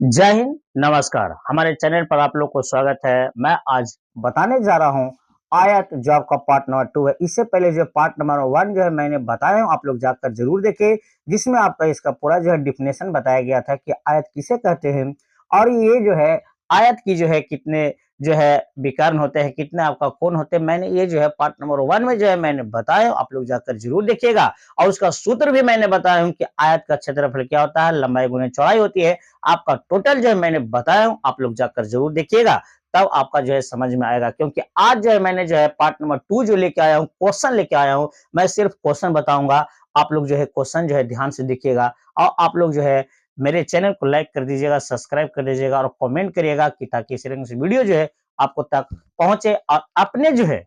जय हिंद, नमस्कार। हमारे चैनल पर आप लोग को स्वागत है। मैं आज बताने जा रहा हूँ आयत जो आपका पार्ट नंबर 2 है। इससे पहले जो पार्ट नंबर 1 जो है मैंने बताया हूँ, आप लोग जाकर ज़रूर देखें, जिसमें आपका इसका पूरा जो है डेफिनेशन बताया गया था कि आयत किसे कहते हैं और ये जो है आयत की जो है कितने जो है विकर्ण होते हैं, कितने आपका कोण होते हैं। मैंने ये जो है पार्ट नंबर 1 में जो है मैंने बताया, आप लोग जाकर ज़रूर देखिएगा और उसका सूत्र भी मैंने बताया हूँ कि आयत का क्षेत्रफल क्या होता है, लंबाई गुने चौड़ाई होती है। आपका टोटल जो है मैंने बताया हूँ, आप लोग जाकर जरूर देखिएगा, तब आपका जो है समझ में आएगा। क्योंकि आज जो है मैंने जो है पार्ट नंबर 2 जो लेके आया हूँ, क्वेश्चन लेके आया हूँ। मैं सिर्फ क्वेश्चन बताऊंगा, आप लोग जो है क्वेश्चन जो है ध्यान से देखिएगा और आप लोग जो है मेरे चैनल को लाइक कर दीजिएगा, सब्सक्राइब कर दीजिएगा और कमेंट करिएगा कि ताकि इस तरह से वीडियो जो है आपको तक पहुंचे और अपने जो है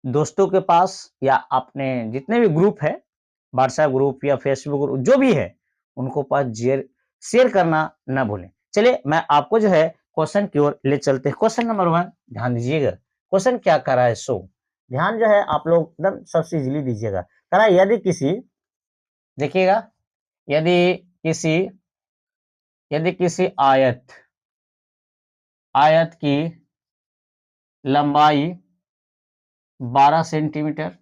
दोस्तों के पास या अपने जितने भी ग्रुप है, व्हाट्सएप ग्रुप या फेसबुक ग्रुप जो भी है, उनको पास जेयर शेयर करना ना भूलें। चलिए मैं आपको जो है क्वेश्चन की ओर ले चलते हैं। क्वेश्चन नंबर 1 ध्यान दीजिएगा। क्वेश्चन क्या कर रहा है ध्यान जो है आप लोग एकदम सबसे इजीली दीजिएगा। कह रहा है देखिएगा, यदि किसी यदि किसी आयत आयत की लंबाई 12 सेंटीमीटर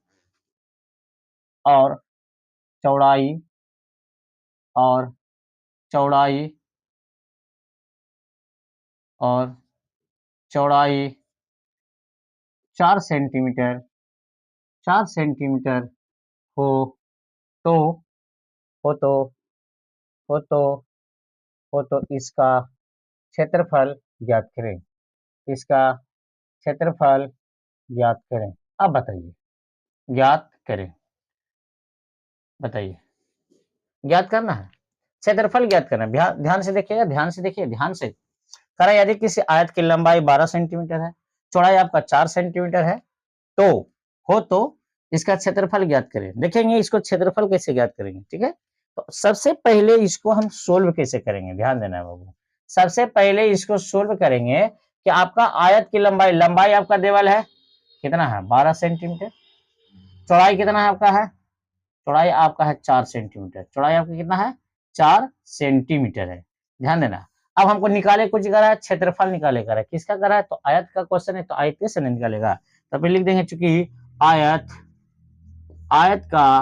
और चौड़ाई और चौड़ाई और चौड़ाई 4 सेंटीमीटर 4 सेंटीमीटर हो तो हो तो हो तो हो तो इसका क्षेत्रफल ज्ञात करें। इसका क्षेत्रफल ज्ञात करें। अब बताइए, ज्ञात करें, बताइए। ज्ञात करना है, क्षेत्रफल ज्ञात करना है। ध्यान से देखिएगा, ध्यान से देखिए, ध्यान से। करा यदि किसी आयत की लंबाई 12 सेंटीमीटर है, चौड़ाई आपका 4 सेंटीमीटर है, तो हो तो इसका क्षेत्रफल ज्ञात करें। देखेंगे इसको क्षेत्रफल कैसे ज्ञात करेंगे, ठीक है। तो सबसे पहले इसको हम सोल्व कैसे करेंगे, ध्यान देना है बाबू। सबसे पहले इसको सोल्व करेंगे कि आपका आयत की लंबाई लंबाई आपका देवल है कितना है 12 सेंटीमीटर। चौड़ाई कितना है आपका है, चौड़ाई आपका है 4 सेंटीमीटर। चौड़ाई आपका कितना है 4 सेंटीमीटर है। ध्यान देना। अब हमको निकाले कुछ करा है, क्षेत्रफल निकाले करा है। किसका करा है, तो आयत का क्वेश्चन है, तो आयत कैसे निकालेगा। तो फिर लिख देंगे, चूंकि आयत आयत का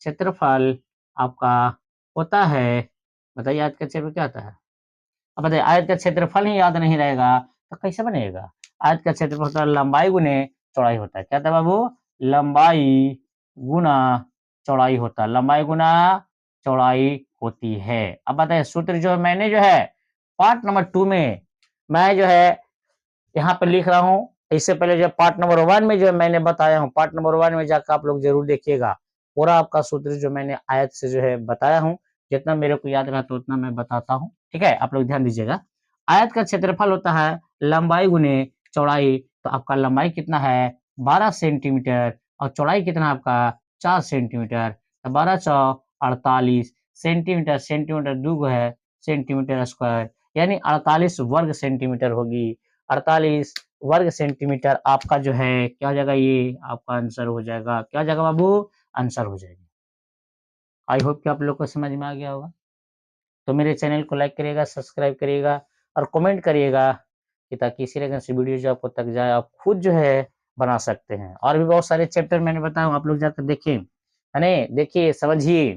क्षेत्रफल आपका होता है, बताइए आयत का क्षेत्रफल क्या होता है। अब बताइए, आयत का क्षेत्रफल ही याद नहीं रहेगा तो कैसे बनेगा। आयत का क्षेत्रफल होता है लंबाई गुने चौड़ाई होता है। क्या था बाबू, लंबाई गुना चौड़ाई होता है, लंबाई गुना चौड़ाई होती है। अब बताइए सूत्र जो है मैंने जो है पार्ट नंबर 2 में मैं जो है यहाँ पर लिख रहा हूँ। इससे पहले जो पार्ट नंबर 1 में जो मैंने बताया हूँ, पार्ट नंबर 1 में जाकर आप लोग जरूर देखिएगा। पूरा आपका सूत्र जो मैंने आयत से जो है बताया हूँ, जितना मेरे को याद रहता है उतना मैं बताता हूँ, ठीक है। आप लोग ध्यान दीजिएगा। आयत का क्षेत्रफल होता है लंबाई गुने चौड़ाई। तो आपका लंबाई कितना है 12 सेंटीमीटर और चौड़ाई कितना आपका 4 सेंटीमीटर। तो 12 चौ 48 सेंटीमीटर, सेंटीमीटर दो है सेंटीमीटर स्क्वायर, यानी 48 वर्ग सेंटीमीटर होगी। 48 वर्ग सेंटीमीटर आपका जो है क्या हो जाएगा, ये आपका आंसर हो जाएगा। क्या हो जाएगा बाबू, आंसर हो जाएगा। आई होप कि आप लोग को समझ में आ गया होगा। तो मेरे चैनल को लाइक करिएगा, सब्सक्राइब करिएगा और कमेंट करिएगा कि ताकि इसी तरह से वीडियो जो आपको तक जाए, आप खुद जो है बना सकते हैं। और भी बहुत सारे चैप्टर मैंने बताया, आप लोग जाकर देखें, है ने, देखिए समझिए,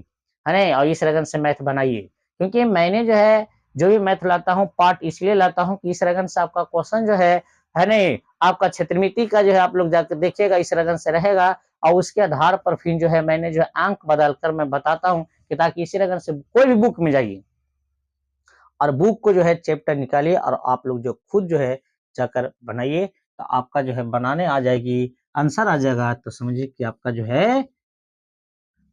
है ने, और इस लगन से मैथ बनाइए। क्योंकि मैंने जो है जो भी मैथ लाता हूँ पार्ट इसलिए लाता हूँ कि इस लगन से आपका क्वेश्चन जो है ने, आपका क्षेत्रमिति का जो है आप लोग जाकर देखिएगा, इस लगन से रहेगा और उसके आधार पर फिर जो है मैंने जो अंक बदल कर मैं बताता हूँ कि ताकि इसी लगन से कोई भी बुक में जाइए और बुक को जो है चैप्टर निकालिए और आप लोग जो खुद जो है जाकर बनाइए, तो आपका जो है बनाने आ जाएगी, आंसर आ जाएगा। तो समझिए कि आपका जो है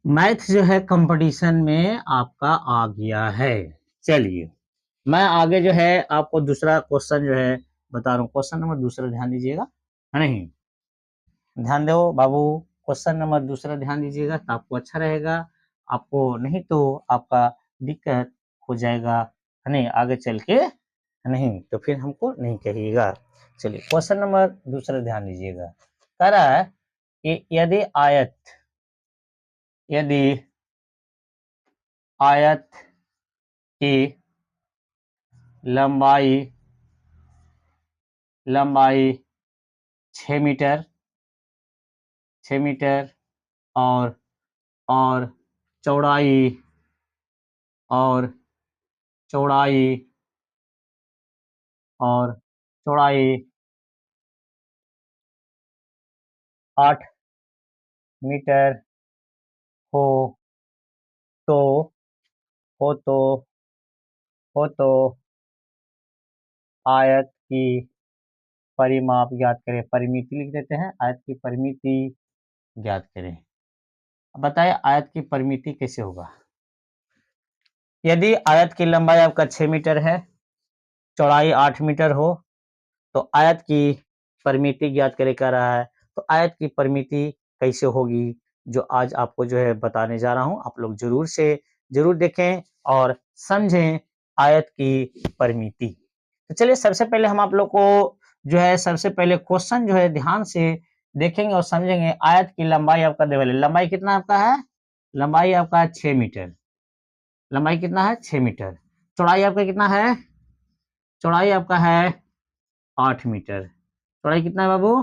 मैथ जो है कंपटीशन में आपका आ गया है। चलिए मैं आगे जो है आपको दूसरा क्वेश्चन जो है बता रहा हूँ। क्वेश्चन नंबर दूसरा ध्यान दीजिएगा, है नहीं, ध्यान दो बाबू। क्वेश्चन नंबर दूसरा ध्यान दीजिएगा तो आपको अच्छा रहेगा, आपको नहीं तो आपका दिक्कत हो जाएगा, है नहीं, आगे चल के, नहीं तो फिर हमको नहीं कहिएगा। चलिए क्वेश्चन नंबर दूसरा ध्यान दीजिएगा। कह रहा है कि यदि आयत की लंबाई 6 मीटर, 6 मीटर, और चौड़ाई और चौड़ाई और चौड़ाई 8 मीटर हो तो हो तो हो तो आयत की परिमाप ज्ञात करें। परिमिति लिख देते हैं, आयत की परिमिति ज्ञात करें। अब बताइए आयत की परिमिति कैसे होगा। यदि आयत की लंबाई आपका 6 मीटर है, चौड़ाई 8 मीटर हो, तो आयत की परिमिति ज्ञात करे कह रहा है। तो आयत की परिमिति कैसे होगी, जो आज आपको जो है बताने जा रहा हूं। आप लोग जरूर देखें और समझें आयत की परिमिति। तो चलिए सबसे पहले हम आप लोग को जो है सबसे पहले क्वेश्चन जो है ध्यान से देखेंगे और समझेंगे। आयत की लंबाई आपका देवल है, लंबाई कितना आपका है, लंबाई आपका 6 मीटर, लंबाई कितना है 6 मीटर, चौड़ाई आपका कितना है, चौड़ाई आपका है 8 मीटर, चौड़ाई कितना है बाबू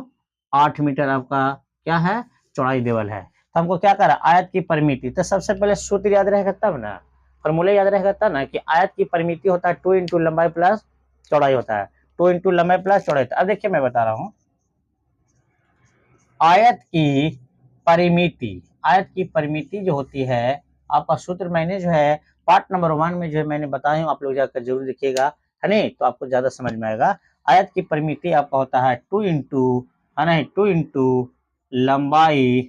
8 मीटर आपका क्या है चौड़ाई देवल है। तो हमको क्या करा आयत की परिमिति। तो सबसे पहले सूत्र याद रहेगा तब ना, फॉर्मूला याद रहेगा तब ना कि आयत की परिमिति होता है 2 इंटू लंबाई प्लस चौड़ाई होता है, 2 इंटू लंबाई प्लस चौड़ाई। अब देखिए मैं बता रहा हूं आयत की परिमिति, आयत की परिमिति जो होती है आपका सूत्र मैंने जो है पार्ट नंबर 1 में जो है मैंने बताया हूं, आप लोग जाकर जरूर देखिएगा, है नहीं, तो आपको ज्यादा समझ में आएगा। आयत की परिमिति आपका होता है 2 इंटू, है नहीं, 2 इंटू लंबाई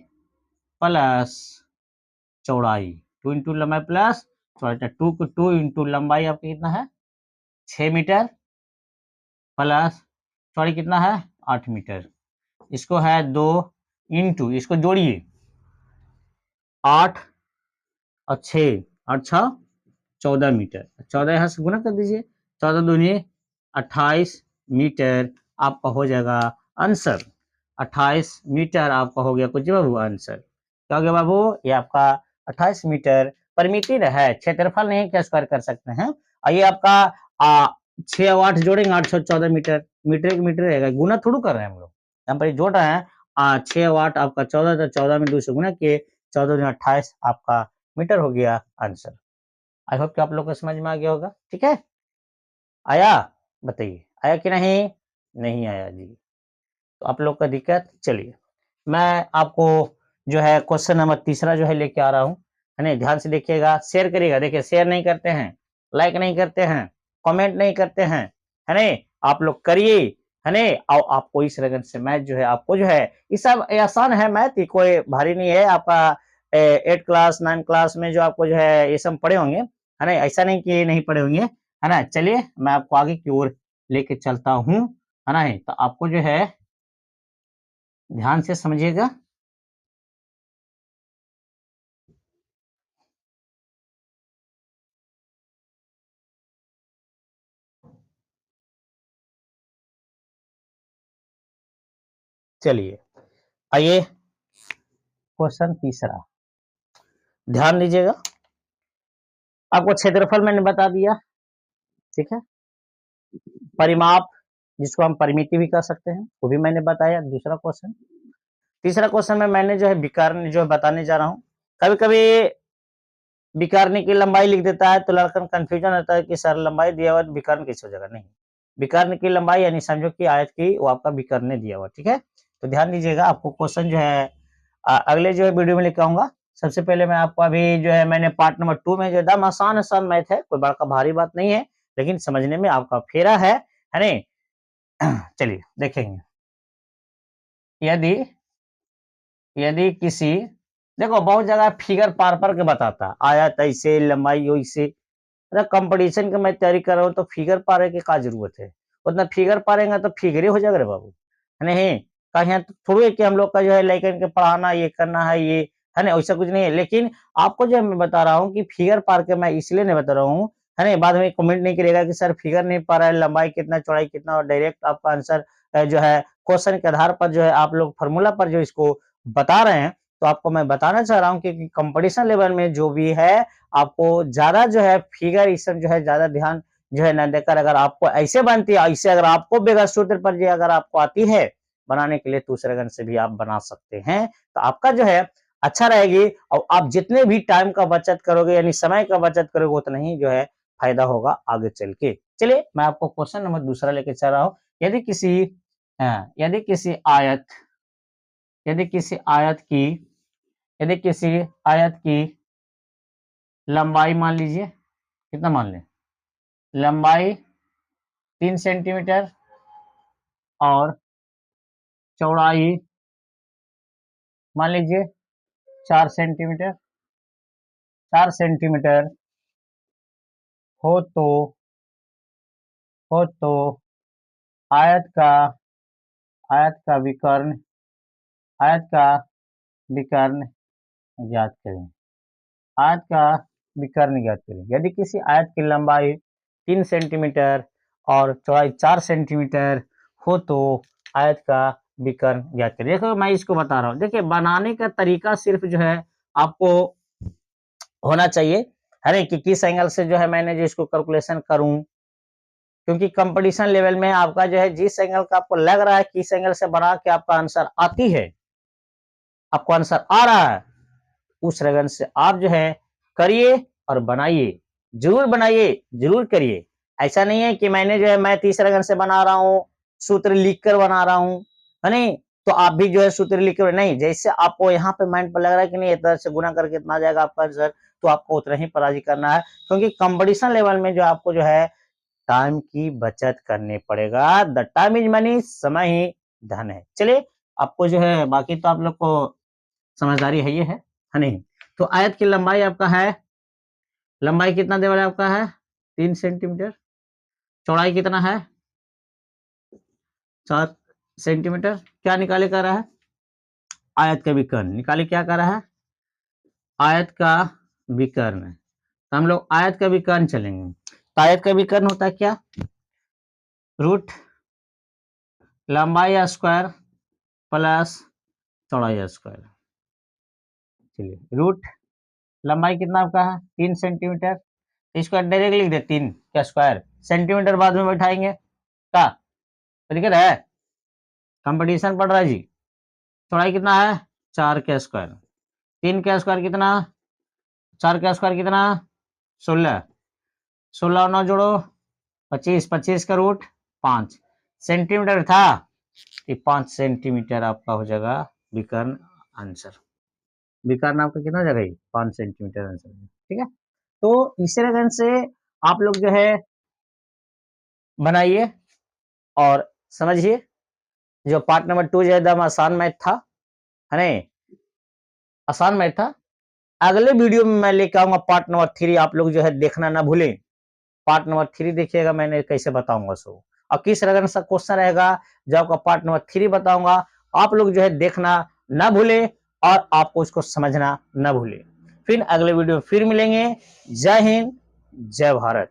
प्लस चौड़ाई, 2 इंटू लंबाई प्लस चौड़ाई। 2 इंटू लंबाई आपकी कितना है 6 मीटर प्लस चौड़ाई कितना है 8 मीटर, इसको है 2 इंटू, इसको जोड़िए 8 और 6, 8 6 14 मीटर, 14 यहाँ से गुना कर दीजिए, 14 दूनी 28 मीटर आपका हो जाएगा आंसर। 28 मीटर आपका हो गया कुछ बाबू आंसर। क्या हो गया बाबू, ये आपका 28 मीटर परिमिति है, क्षेत्रफल नहीं क्या स्क्वायर कर सकते हैं। और ये आपका 6 और 8 जोड़ेंगे 8 6 14 मीटर, मीटर एक मीटर रहेगा, गुना थोड़ा कर रहे हैं हम लोग, यहाँ पर जोड़ रहे हैं 6 और 8 आपका 14, तो 14 में 2 से गुना किए, 14 28 आपका मीटर हो गया आंसर। आई होप कि आप लोग को समझ में आ गया होगा, ठीक है। आया, बताइए आया कि नहीं, नहीं आया जी, तो आप लोग का दिक्कत। चलिए मैं आपको जो है क्वेश्चन नंबर तीसरा जो है लेके आ रहा हूँ, है ना, ध्यान से देखिएगा, शेयर करिएगा। देखिए शेयर नहीं करते हैं, लाइक नहीं करते हैं, कमेंट नहीं करते हैं, है ना, आप लोग करिए, है ना। और आपको इस लगन से मैथ जो है आपको जो है ये सब आसान है, मैथ ये कोई भारी नहीं है। आपका 8 क्लास 9 क्लास में जो आपको जो है ये सब पढ़े होंगे, है ना, ऐसा नहीं कि नहीं पढ़े होंगे, है ना। चलिए मैं आपको आगे की ओर लेके चलता हूँ, है ना, तो आपको जो है ध्यान से समझिएगा। चलिए आइए क्वेश्चन तीसरा, ध्यान दीजिएगा। आपको क्षेत्रफल मैंने बता दिया, ठीक है, परिमाप जिसको हम परिमिति भी कह सकते हैं वो भी मैंने बताया। दूसरा क्वेश्चन, तीसरा क्वेश्चन में मैंने जो है विकर्ण जो बताने जा रहा हूँ। कभी कभी विकर्ण की लंबाई लिख देता है तो लड़का कंफ्यूजन होता है कि सर लंबाई दिया हुआ विकर्ण कैसे हो जाएगा, नहीं, विकर्ण की लंबाई यानी समझो कि आयत की वो आपका विकर्ण दिया हुआ, ठीक है। तो ध्यान दीजिएगा, आपको क्वेश्चन जो है अगले जो है वीडियो में लेकर आऊंगा। सबसे पहले मैं आपको अभी जो है मैंने पार्ट नंबर 2 में जो एकदम आसान आसान मैथ है, कोई बड़ा भारी बात नहीं है, लेकिन समझने में आपका फेरा है नहीं। चलिए देखेंगे, यदि यदि किसी, देखो बहुत जगह फिगर पार के बताता आयत ऐसे लंबाई वैसे, अरे कंपटीशन का मैं तैयारी कर रहा हूँ तो फिगर पारे की क्या जरूरत है, उतना फिगर पारेंगे तो फिगर ही हो जाएगा रे बाबू, है नहीं। कहीं यहाँ तो थोड़ी है कि हम लोग का जो है लेकिन के पढ़ाना ये करना है, ये है ना, वैसा कुछ नहीं है। लेकिन आपको जो मैं बता रहा हूँ कि फिगर पार के मैं इसलिए नहीं बता रहा हूँ, है ना, बाद में कमेंट नहीं करेगा कि सर फिगर नहीं पा रहा है, लंबाई कितना चौड़ाई कितना, और डायरेक्ट आपका आंसर जो है क्वेश्चन के आधार पर जो है आप लोग फॉर्मूला पर जो इसको बता रहे हैं। तो आपको मैं बताना चाह रहा हूँ कि कंपटीशन लेवल में जो भी है आपको ज्यादा जो है फिगर इस सब जो है ज्यादा ध्यान जो है ना देकर अगर आपको ऐसे बनती है, ऐसे अगर आपको बगैर सूत्र पर जो अगर आपको आती है बनाने के लिए तो उस रगन से भी आप बना सकते हैं। तो आपका जो है अच्छा रहेगी और आप जितने भी टाइम का बचत करोगे यानी समय का बचत करोगे उतना ही जो है फायदा होगा आगे चल के। चलिए मैं आपको क्वेश्चन नंबर दूसरा लेके चल रहा हूँ। यदि किसी यदि किसी आयत यदि किसी आयत की यदि किसी आयत की लंबाई मान लीजिए कितना मान लें, लंबाई 3 सेंटीमीटर और चौड़ाई मान लीजिए 4 सेंटीमीटर 4 सेंटीमीटर हो तो हो तो आयत का आयत का विकर्ण आयत का विकर्ण ज्ञात करें। आयत का विकर्ण ज्ञात करें। यदि किसी आयत की लंबाई 3 सेंटीमीटर और चौड़ाई 4 सेंटीमीटर हो तो आयत का विकर्ण ज्ञात करें। देखो मैं इसको बता रहा हूँ, देखिए बनाने का तरीका सिर्फ जो है आपको होना चाहिए है कि किस एंगल से जो है मैंने जो इसको कैलकुलेशन करूं, क्योंकि कंपटीशन लेवल में आपका जो है जिस एंगल का आपको लग रहा है किस एंगल से बना के आपका आंसर आती है, आपको आंसर आ रहा है, उस रगन से आप जो है करिए और बनाइए, जरूर बनाइए, जरूर करिए। ऐसा नहीं है कि मैंने जो है मैं 30 रगन से बना रहा हूँ, सूत्र लिख कर बना रहा हूँ, है नहीं? तो आप भी जो है सूत्र लिख कर नहीं, जैसे आपको यहाँ पे माइंड पर लग रहा है कि नहीं इतना से गुना करके इतना जाएगा आपका आंसर, तो आपको उतना ही पराजी करना है, क्योंकि कंपटीशन लेवल में जो आपको जो है टाइम की बचत करनी पड़ेगा। द टाइम इज मनी, समय ही धन है। चलिए आपको जो है बाकी तो आप लोग को समझदारी है नहीं? तो आयत की लंबाई आपका है, लंबाई कितना दे वाला है आपका है 3 सेंटीमीटर, चौड़ाई कितना है 4 सेंटीमीटर। क्या निकाले कर रहा है? आयत का विकर्ण निकाले, क्या कर रहा है? आयत का विकर्ण। तो हम लोग आयत का विकर्ण चलेंगे। तो आयत का विकर्ण होता है क्या? रूट लंबाई स्क्वायर प्लस चौड़ाई स्क्वायर। चलिए रूट लंबाई कितना आपका है 3 सेंटीमीटर, इसको डायरेक्ट लिख दे 3 का स्क्वायर, सेंटीमीटर बाद में बैठाएंगे का दिक्कत है, कंपटीशन पड़ रहा है जी। चौड़ाई कितना है 4 का स्क्वायर, 3 का स्क्वायर कितना, 4 का स्क्वायर कितना 16, 16 और 9 जोड़ो 25, 25 का रूट 5 सेंटीमीटर था, 5 सेंटीमीटर आपका हो जाएगा विकर्ण आंसर। विकर्ण आपका कितना हो जाएगा 5 सेंटीमीटर आंसर, ठीक है। तो इसी रकम से आप लोग जो है बनाइए और समझिए। जो पार्ट नंबर 2 जो एकदम आसान मैथ था, है नहीं, आसान मैथ था। अगले वीडियो में मैं लेकर आऊंगा पार्ट नंबर 3, आप लोग जो है देखना ना भूलें। पार्ट नंबर 3 देखिएगा मैंने कैसे बताऊंगा सो, और किस रकम सा क्वेश्चन रहेगा जो आपका पार्ट नंबर 3 बताऊंगा, आप लोग जो है देखना ना भूलें और आपको उसको समझना ना भूलें। फिर अगले वीडियो फिर मिलेंगे। जय हिंद, जय भारत।